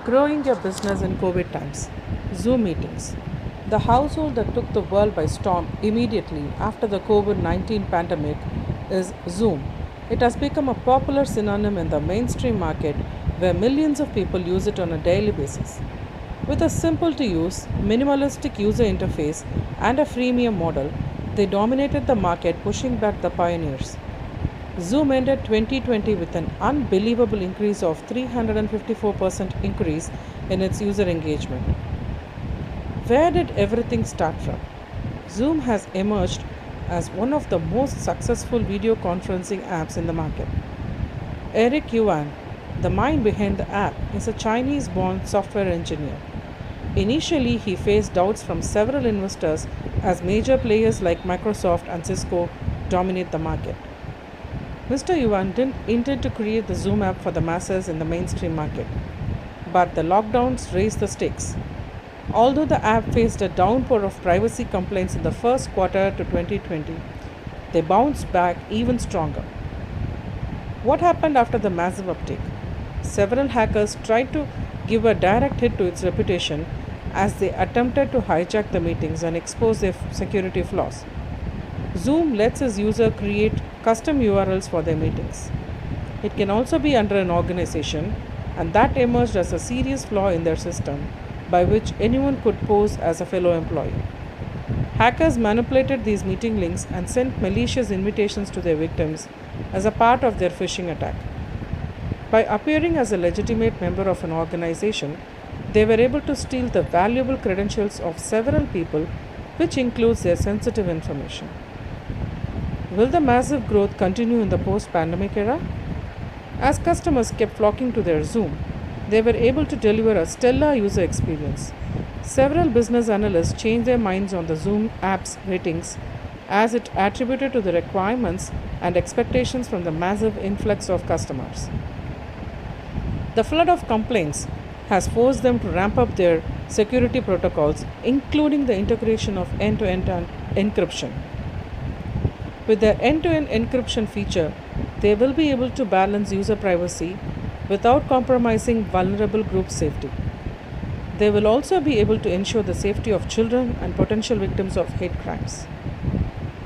Growing your business in COVID times. Zoom meetings. The household that took the world by storm immediately after the COVID 19 pandemic is Zoom. It has become a popular synonym in the mainstream market where millions of people use it on a daily basis. With a simple to use, minimalistic user interface and a freemium model, they dominated the market, pushing back the pioneers. Zoom ended 2020 with an unbelievable increase of 354% increase in its user engagement. Where did everything start from? Zoom has emerged as one of the most successful video conferencing apps in the market. Eric Yuan, the mind behind the app, is a Chinese born software engineer. Initially, he faced doubts from several investors as major players like Microsoft and Cisco dominate the market. Mr. Yuan didn't intend to create the Zoom app for the masses in the mainstream market, but the lockdowns raised the stakes. Although the app faced a downpour of privacy complaints in the first quarter to 2020, they bounced back even stronger. What happened after the massive uptake? Several hackers tried to give a direct hit to its reputation as they attempted to hijack the meetings and expose their security flaws. Zoom lets its user create custom URLs for their meetings. It can also be under an organization, and that emerged as a serious flaw in their system by which anyone could pose as a fellow employee. Hackers manipulated these meeting links and sent malicious invitations to their victims as a part of their phishing attack. By appearing as a legitimate member of an organization, they were able to steal the valuable credentials of several people, which includes their sensitive information. Will the massive growth continue in the post pandemic era? As customers kept flocking to their Zoom, they were able to deliver a stellar user experience. Several business analysts changed their minds on the Zoom app's ratings as it attributed to the requirements and expectations from the massive influx of customers. The flood of complaints has forced them to ramp up their security protocols, including the integration of end to end encryption. With their end to end encryption feature, they will be able to balance user privacy without compromising vulnerable group safety. They will also be able to ensure the safety of children and potential victims of hate crimes.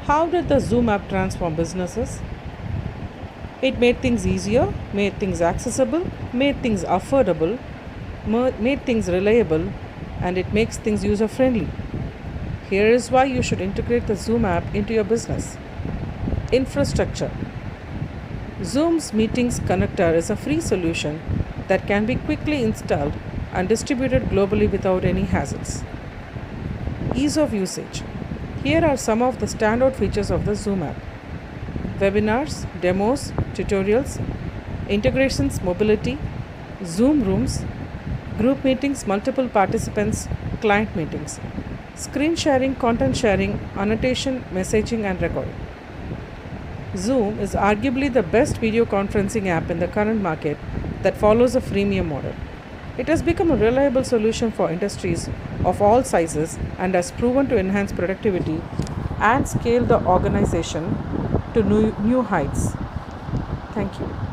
How did the Zoom app transform businesses? It made things easier, made things accessible, made things affordable, made things reliable, and it makes things user friendly. Here is why you should integrate the Zoom app into your business. Infrastructure. Zoom's Meetings Connector is a free solution that can be quickly installed and distributed globally without any hassles. Ease of usage. Here are some of the standout features of the Zoom app: webinars, demos, tutorials, integrations, mobility, Zoom rooms, group meetings, multiple participants, client meetings, screen sharing, content sharing, annotation, messaging, and recording. Zoom is arguably the best video conferencing app in the current market that follows a freemium model. It has become a reliable solution for industries of all sizes and has proven to enhance productivity and scale the organization to new heights. Thank you.